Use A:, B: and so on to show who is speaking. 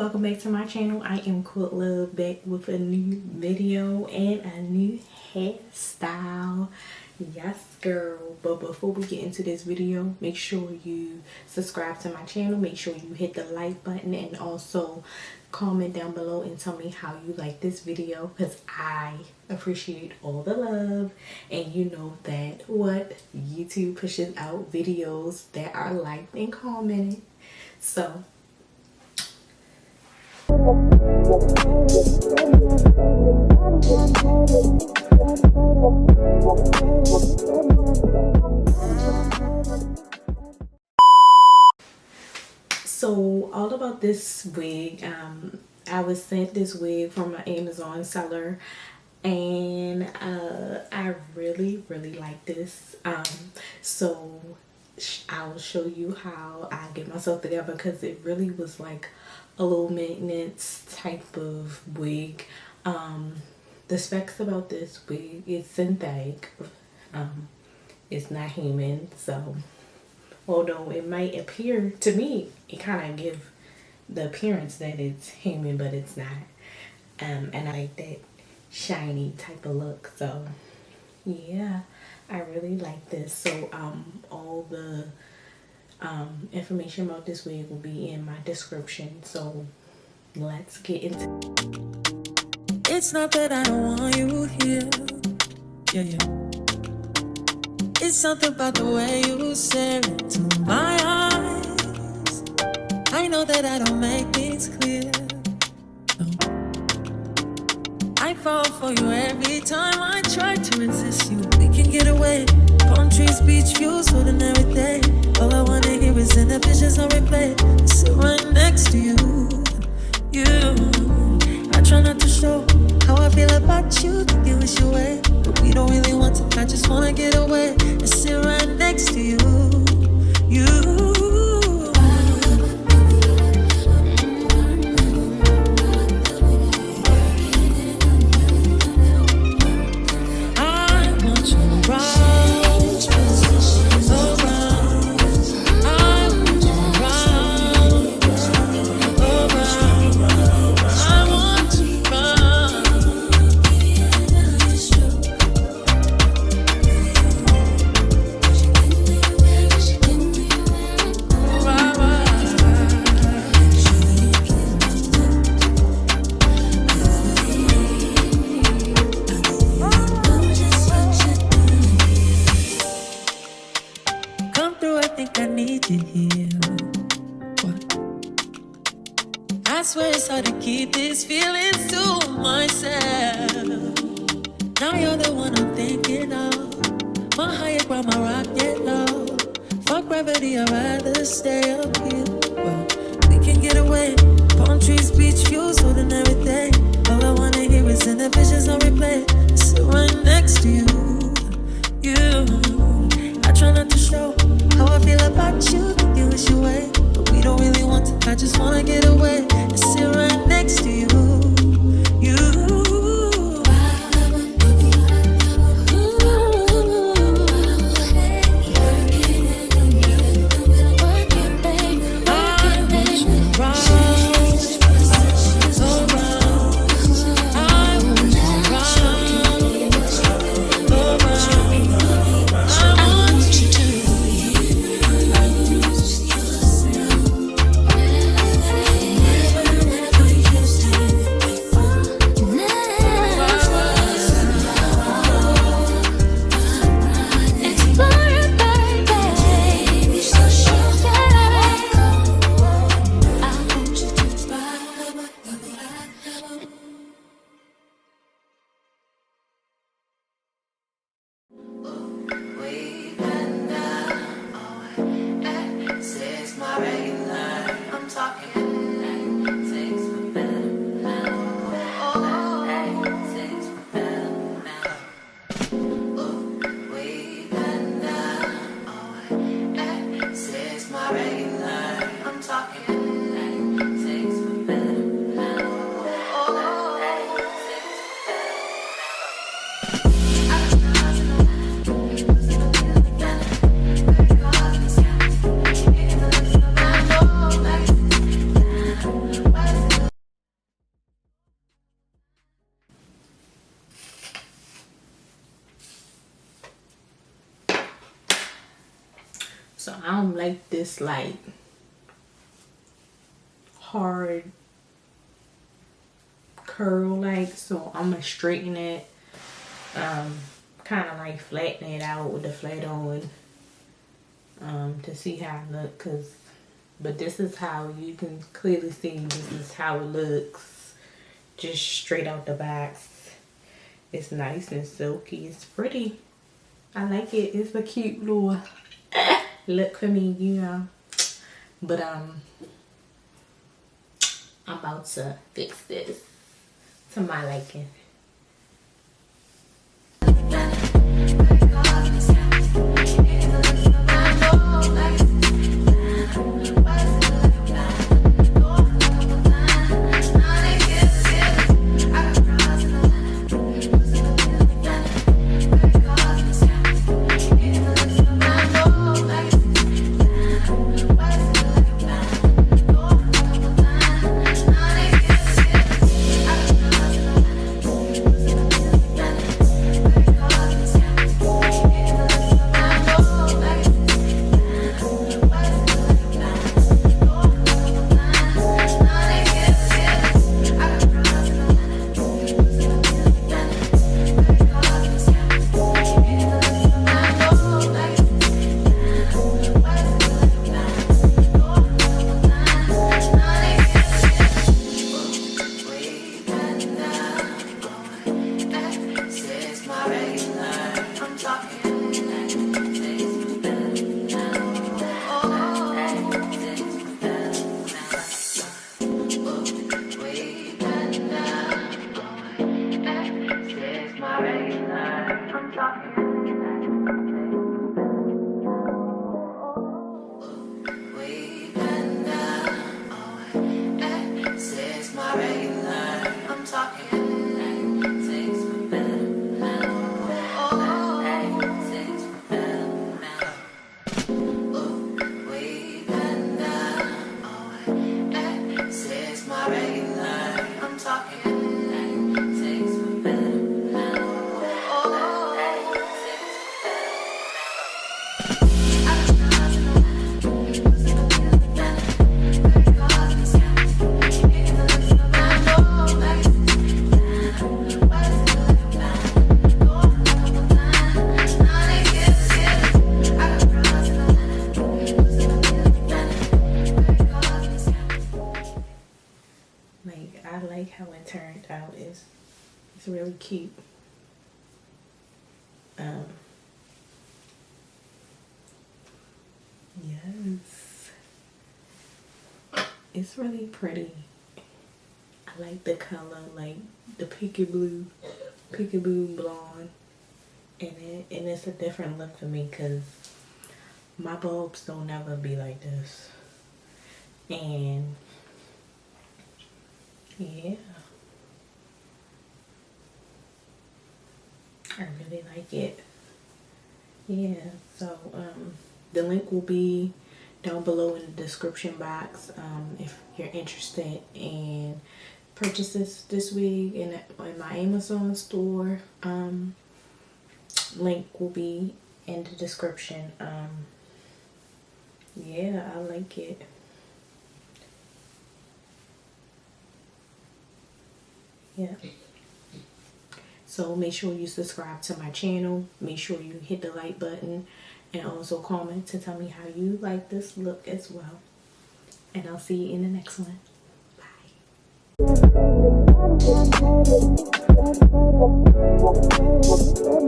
A: Welcome back to my channel. I am CourtLove, back with a new video and a new hairstyle. Yes girl, but before we get into this video, make sure you subscribe to my channel, make sure you hit the like button, and also comment down below and tell me how you like this video, because I appreciate all the love. And you know that what YouTube pushes out videos that are liked and commented. So all about this wig. I was sent this wig from an Amazon seller, and I really like this. So I'll show you how I get myself together, because it really was like a low maintenance type of wig. The specs about this wig is synthetic. It's not human, so although it might appear to me, it kind of gives the appearance that it's human, but it's not. And I like that shiny type of look. So yeah, I really like this. So all the information about this wig will be in my description. So let's get into it.
B: It's not that I don't want you here. Yeah. It's something about the way you stare into my eyes. I know that I don't make things clear. No. I fall for you every time I try to resist you. We can get away. Palm trees, beach views, ordinary day. All I wanna hear is in the visions on replay. Sit right next to you. I try not to show how I feel about you. Think you wish you away, but we don't really want to. I just wanna get away and sit right next to you. I want you around. I swear it's hard to keep these feelings to myself. Now you're the one I'm thinking of. My higher ground, my rocket low. Fuck gravity, I'd rather stay up here. Well, we can get away. Palm trees, beach views, ordinary day. All I wanna hear is in the visions on replay. Sit right next to you. I try not to show how I feel about you. Think you wish you away, but we don't really want to. I just wanna get away and sit right next to you. I want you right.
A: I don't like this like hard curl like, so I'm gonna straighten it, kind of like flatten it out with the flat on, to see how it look. But this is how you can clearly see, this is how it looks just straight out the box. It's nice and silky. It's pretty. I like it. It's a cute little look for me, you know. But I'm about to fix this to my liking. I like how it turned out. It's really cute. Yes, it's really pretty. I like the color, like the peekaboo blonde in it, and it's a different look for me because my bulbs don't ever be like this. And yeah, I really like it. Yeah, so the link will be down below in the description box, if you're interested in purchases this week in my Amazon store. Link will be in the description. Yeah, I like it. Yeah. So make sure you subscribe to my channel. Make sure you hit the like button and also comment to tell me how you like this look as well. And I'll see you in the next one. Bye.